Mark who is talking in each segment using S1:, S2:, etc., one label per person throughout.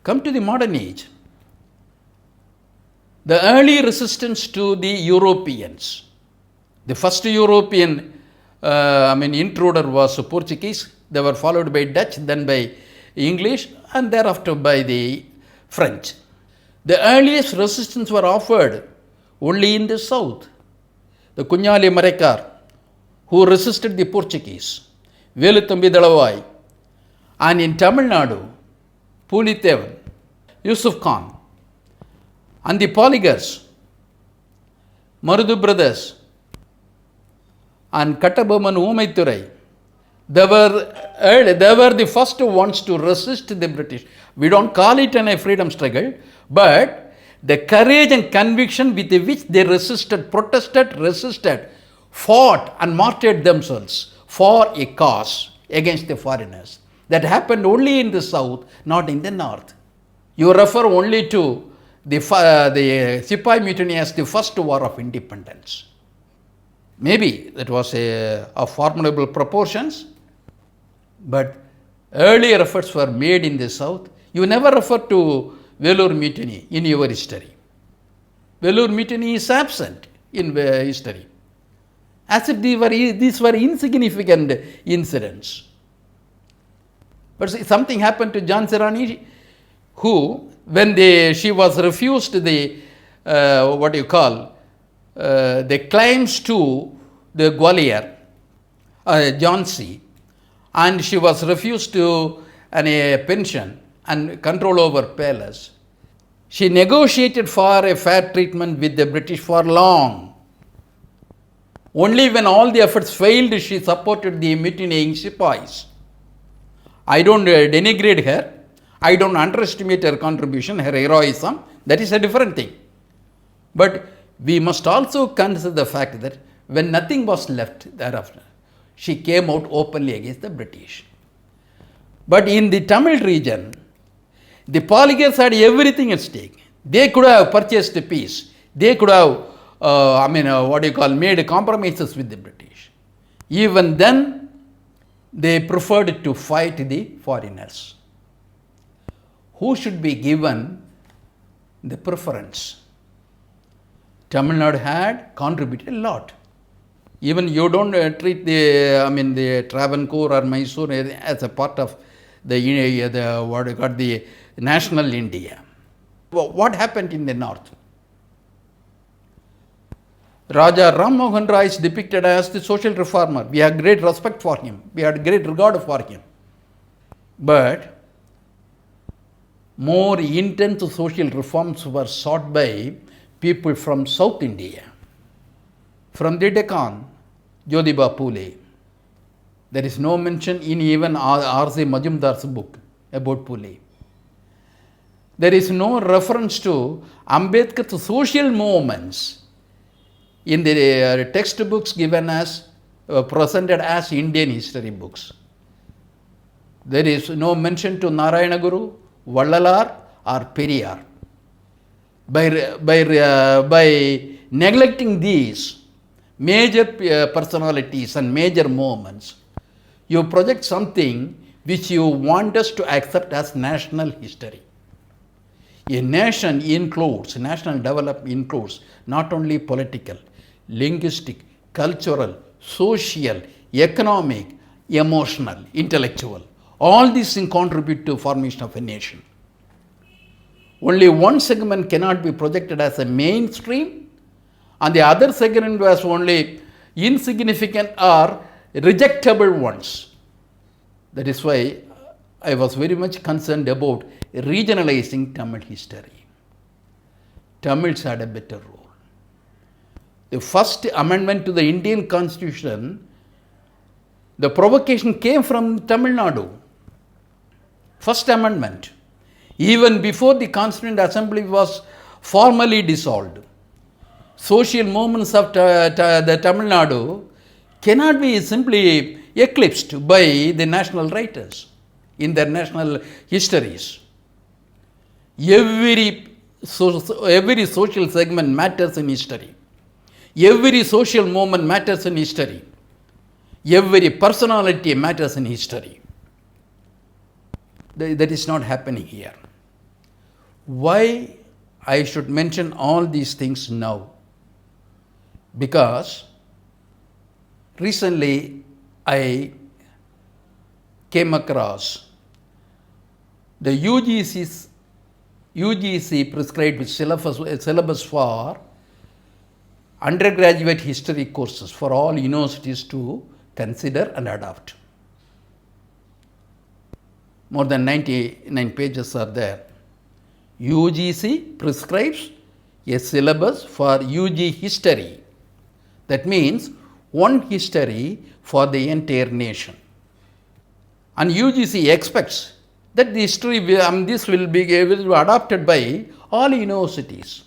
S1: Come to the modern age. The early resistance to the Europeans. The first European intruder was Portuguese. They were followed by Dutch, then by English, and thereafter by the French. The earliest resistance were offered only in the south. The Kunyali Marekar, who resisted the Portuguese, Veluthambi Dalavai, and in Tamil Nadu, Pulithevan, Yusuf Khan, and the Polygars, Marudu brothers, and Kattaboman Umaithurai. They were the first ones to resist the British. We don't call it a freedom struggle, but the courage and conviction with which they resisted, fought and martyred themselves for a cause against the foreigners. That happened only in the south, not in the north. You refer only to the Sepoy Mutiny as the first war of independence. Maybe that was of formidable proportions, but earlier efforts were made in the south. You never refer to Vellore Mutiny in your history. Vellore Mutiny is absent in history, as if these were insignificant incidents. But something happened to Jhansi Rani, who, when she was refused the claims to the Gwalior, Jhansi, and she was refused to a pension and control over palace. She negotiated for a fair treatment with the British for long. Only when all the efforts failed, she supported the mutinying sepoys. I don't denigrate her. I don't underestimate her contribution, her heroism. That is a different thing. But we must also consider the fact that when nothing was left thereafter, she came out openly against the British. But in the Tamil region, the Polygars had everything at stake. They could have purchased peace. They could have, made compromises with the British. Even then, they preferred to fight the foreigners. Who should be given the preference? Tamil Nadu had contributed a lot. Even you don't treat the Travancore or Mysore as a part of the national India. What happened in the north? Raja Ram Mohan Roy is depicted as the social reformer. We have great respect for him. We had great regard for him. But more intense social reforms were sought by people from South India. From the Deccan, Jyotiba Phule. There is no mention in even R.C. Majumdar's book about Phule. There is no reference to Ambedkar's social movements in the textbooks given as presented as Indian history books. There is no mention to Narayana Guru, Vallalar or Periyar. By neglecting these major personalities and major movements, you project something which you want us to accept as national history. A nation includes, national development includes not only political, linguistic, cultural, social, economic, emotional, intellectual. All these things contribute to formation of a nation. Only one segment cannot be projected as a mainstream, and the other segment was only insignificant or rejectable ones. That is why I was very much concerned about regionalizing Tamil history. Tamils had a better role. The first amendment to the Indian Constitution, the provocation came from Tamil Nadu. First amendment. Even before the Constituent Assembly was formally dissolved, social movements of the Tamil Nadu cannot be simply eclipsed by the national writers in their national histories. Every social segment matters in history. Every social movement matters in history. Every personality matters in history. That is not happening here. Why I should mention all these things now? Because recently I came across the UGC prescribed syllabus for undergraduate history courses for all universities to consider and adopt. More than 99 pages are there. UGC prescribes a syllabus for UG history. That means one history for the entire nation. And UGC expects that the history this will be adopted by all universities.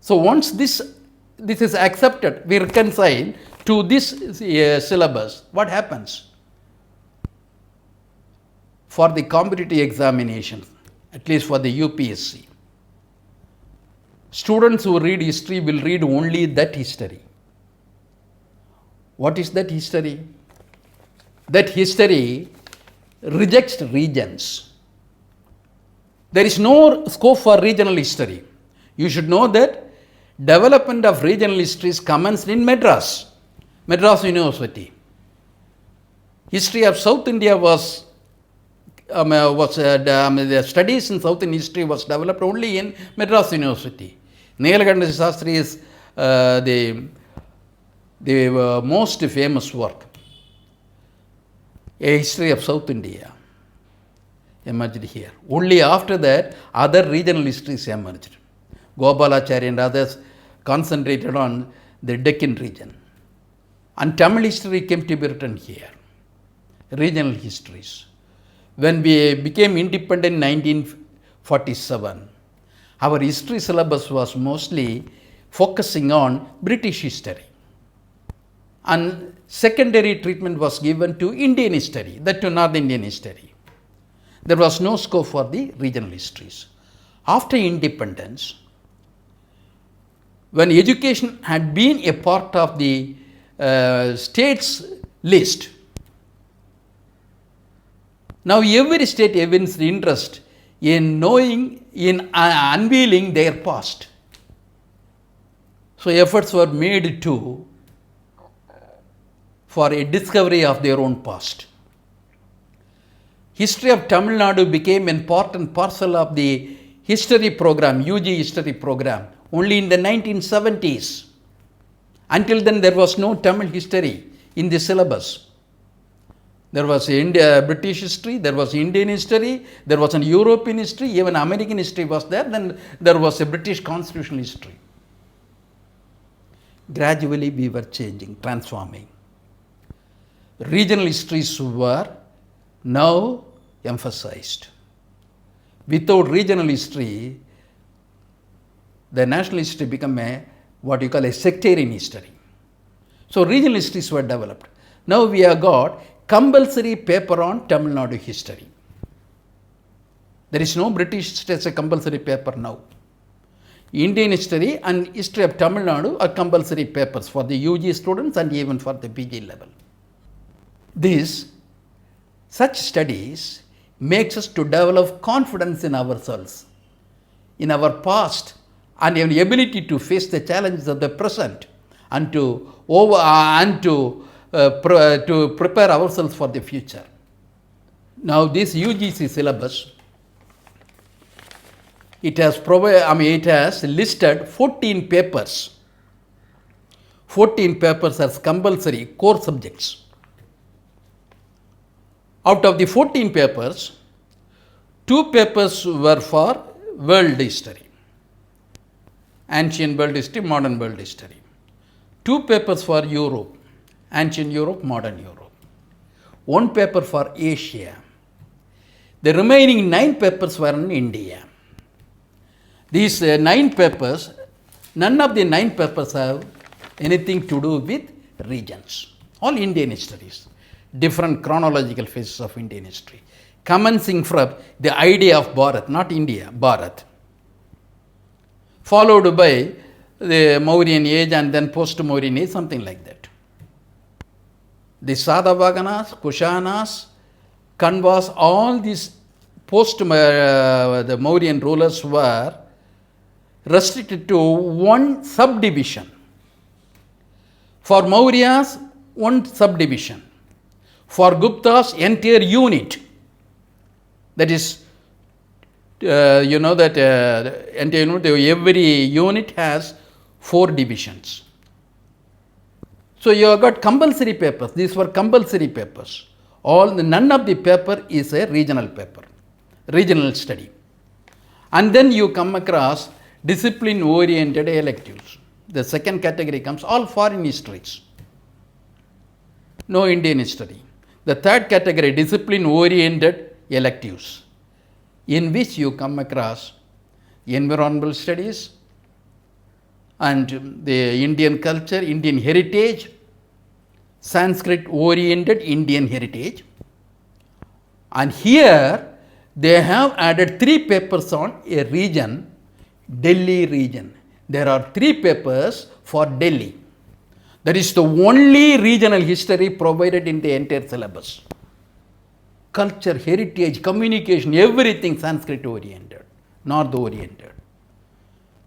S1: So once this is accepted, we reconcile to this syllabus, what happens? For the competitive examination, at least for the UPSC, students who read history will read only that history. What is that history? That history rejects regions. There is no scope for regional history. You should know that development of regional histories commenced in Madras University. History of South India the studies in South Indian history was developed only in Madras University. Neelakanta Shastri is the most famous work. A history of South India emerged here. Only after that, other regional histories emerged. Gopalachari and others concentrated on the Deccan region. And Tamil history came to be written here. Regional histories. When we became independent in 1947, our history syllabus was mostly focusing on British history. And secondary treatment was given to Indian history, that to North Indian history. There was no scope for the regional histories. After independence, when education had been a part of the state's list, now every state evinced interest in knowing, in unveiling their past. So efforts were made for a discovery of their own past. History of Tamil Nadu became an part and parcel of the history program, UG history program, only in the 1970s. Until then, there was no Tamil history in the syllabus. There was British history, there was Indian history, there was an European history, even American history was there, then there was a British constitutional history. Gradually we were changing, transforming. Regional histories were now emphasized. Without regional history, the national history became what you call a sectarian history. So regional histories were developed. Now we have got compulsory paper on Tamil Nadu history. There is no British history as a compulsory paper now. Indian history and history of Tamil Nadu are compulsory papers for the UG students and even for the PG level. Such studies makes us to develop confidence in ourselves, in our past, and an ability to face the challenges of the present and to prepare ourselves for the future. Now this UGC syllabus, it has listed 14 papers. 14 papers as compulsory core subjects. Out of the 14 papers, 2 papers were for world history. Ancient world history, modern world history. 2 papers for Europe. Ancient Europe, modern Europe. 1 paper for Asia. The remaining 9 papers were in India. These 9 papers, none of the 9 papers have anything to do with regions. All Indian histories. Different chronological phases of Indian history. Commencing from the idea of Bharat, not India, Bharat. Followed by the Mauryan age and then post-Mauryan age, something like that. The Satavahana's, Kushanas, Kanvas, all these the Mauryan rulers were restricted to one subdivision. For Mauryas, one subdivision. For Guptas, entire unit. That is, entire unit, every unit has 4 divisions. So you have got compulsory papers. These were compulsory papers. None of the paper is a regional paper, regional study. And then you come across discipline-oriented electives. The second category comes all foreign histories. No Indian history. The third category, discipline-oriented electives, in which you come across environmental studies and the Indian culture, Indian heritage, Sanskrit-oriented Indian heritage. And here they have added 3 papers on a region, Delhi region. There are 3 papers for Delhi. That is the only regional history provided in the entire syllabus. Culture, heritage, communication, everything Sanskrit-oriented, North-oriented.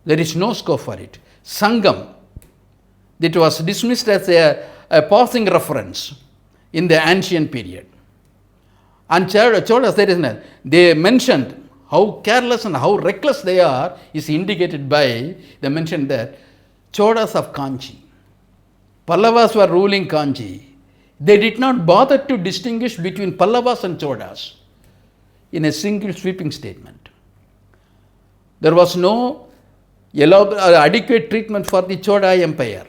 S1: There is no scope for it. Sangam, that was dismissed as a passing reference in the ancient period. And Cholas, they mentioned how careless and how reckless they are is indicated by, they mentioned that Cholas of Kanchi. Pallavas were ruling Kanchi. They did not bother to distinguish between Pallavas and Cholas in a single sweeping statement. There was no adequate treatment for the Chola Empire.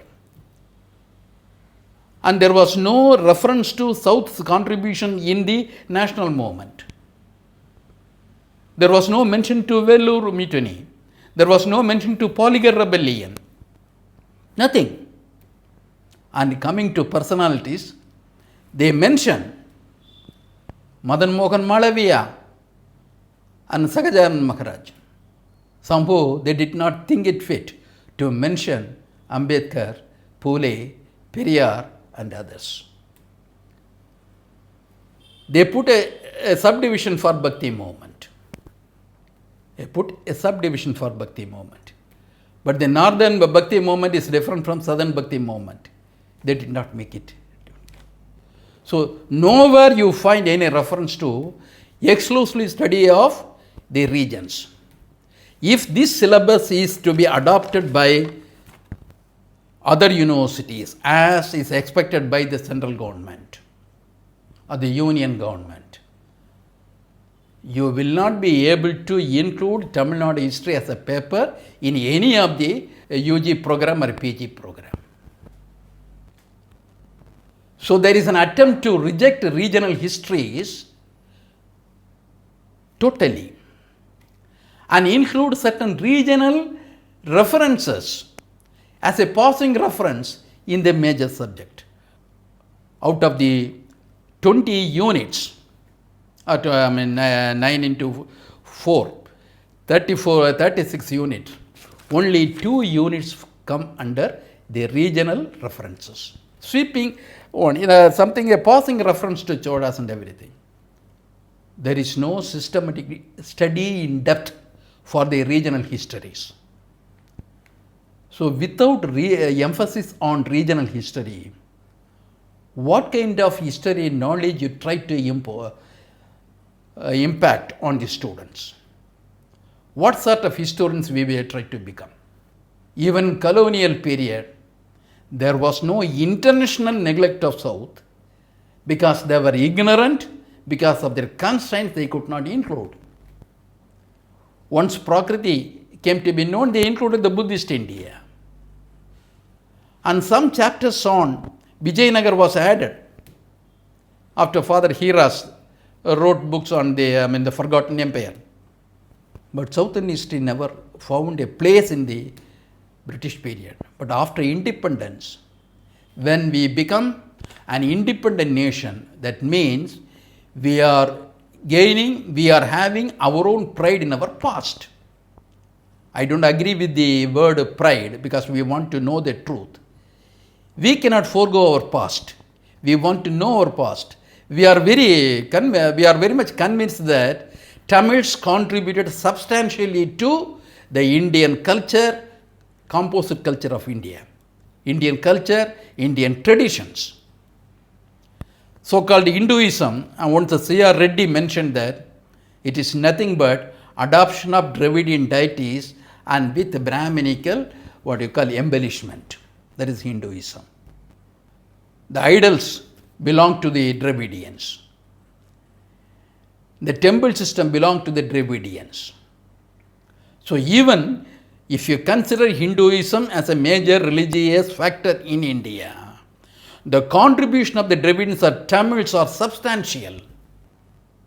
S1: And there was no reference to South's contribution in the national movement. There was no mention to Vellore Mutiny. There was no mention to Polygar rebellion. Nothing. And coming to personalities, they mention Madan Mohan Malaviya and Sagajanan Maharaj. Somehow they did not think it fit to mention Ambedkar, Phule, Periyar and others. They put a subdivision for Bhakti movement. But the northern Bhakti movement is different from southern Bhakti movement. They did not make it. So nowhere you find any reference to exclusively study of the regions. If this syllabus is to be adopted by other universities as is expected by the central government or the union government, you will not be able to include Tamil Nadu history as a paper in any of the UG program or PG program. So there is an attempt to reject regional histories totally and include certain regional references as a passing reference in the major subject. Out of the 20 units, 9 into 4, 36 units, only 2 units come under the regional references. Sweeping on, something, a passing reference to Cholas and everything. There is no systematic study in depth for the regional histories. So without emphasis on regional history, what kind of history knowledge you try to impact on the students? What sort of historians we will try to become? Even colonial period, there was no international neglect of South because they were ignorant, because of their constraints they could not include. Once Prakriti came to be known, they included the Buddhist India. And some chapters on Vijayanagar was added after Father Hiras wrote books on the forgotten empire. But Southern history never found a place in the British period. But after independence, when we become an independent nation, that means we are having our own pride in our past. I don't agree with the word pride because we want to know the truth. We cannot forego our past. We want to know our past. We are very much convinced that Tamils contributed substantially to the Indian culture, composite culture of India. Indian culture, Indian traditions. So-called Hinduism, and once C.R. Reddy mentioned that it is nothing but adoption of Dravidian deities and with Brahminical, what you call embellishment. That is Hinduism. The idols belong to the Dravidians. The temple system belonged to the Dravidians. So even if you consider Hinduism as a major religious factor in India, the contribution of the Dravidians or Tamils are substantial.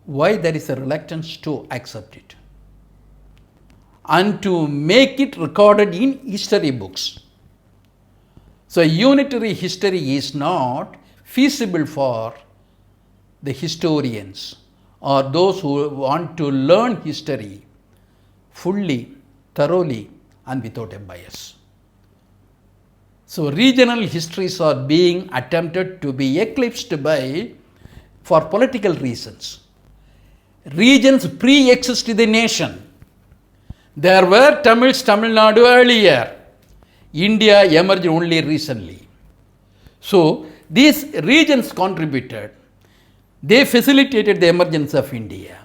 S1: Why there is a reluctance to accept it and to make it recorded in history books? So unitary history is not feasible for the historians or those who want to learn history fully, thoroughly, and without a bias. So regional histories are being attempted to be eclipsed for political reasons. Regions pre-exist the nation. There were Tamils, Tamil Nadu earlier. India emerged only recently. So these regions contributed. They facilitated the emergence of India.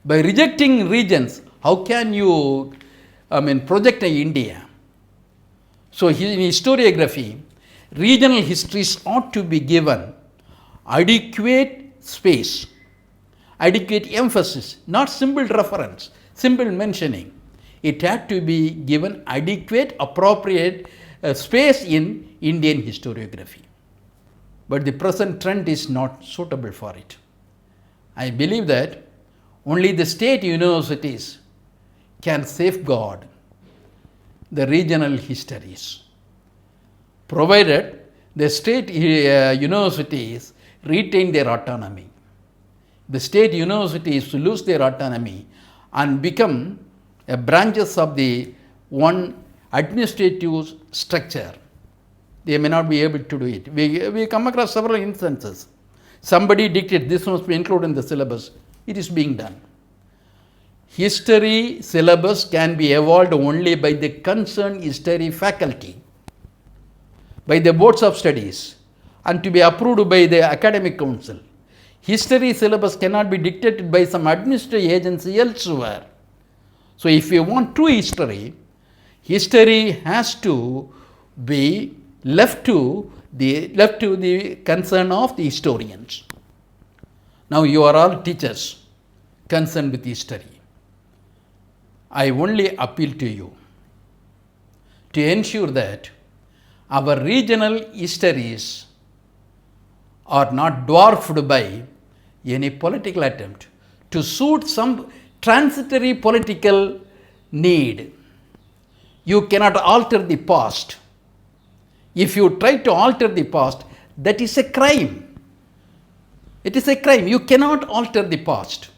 S1: By rejecting regions, how can you project India? So in historiography, regional histories ought to be given adequate space, adequate emphasis, not simple reference, simple mentioning. It had to be given adequate, appropriate space in Indian historiography. But the present trend is not suitable for it. I believe that only the state universities can safeguard the regional histories, provided the state universities retain their autonomy. The state universities lose their autonomy and become branches of the one administrative structure. They may not be able to do it. We come across several instances. Somebody dictates this must be included in the syllabus. It is being done. History syllabus can be evolved only by the concerned history faculty, by the boards of studies, and to be approved by the academic council. History syllabus cannot be dictated by some administrative agency elsewhere. So if you want true history, history has to be left to the concern of the historians. Now you are all teachers concerned with history. I only appeal to you to ensure that our regional histories are not dwarfed by any political attempt to suit some transitory political need. You cannot alter the past. If you try to alter the past, that is a crime. It is a crime. You cannot alter the past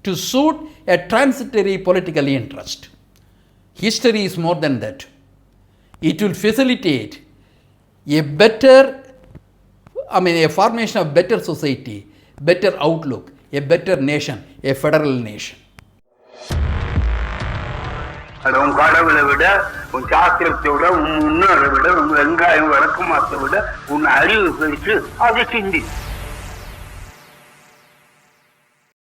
S1: to suit a transitory political interest. History is more than that. It will facilitate a formation of better society, better outlook, a better nation, a federal nation.
S2: உன் கடவுளை விட உன் சாஸ்திரத்தை விட உன் முன்னோரை விட உன் வெங்காயம் வழக்கமாத்தை விட உன் அறிவு பெருசு அதை சிந்தி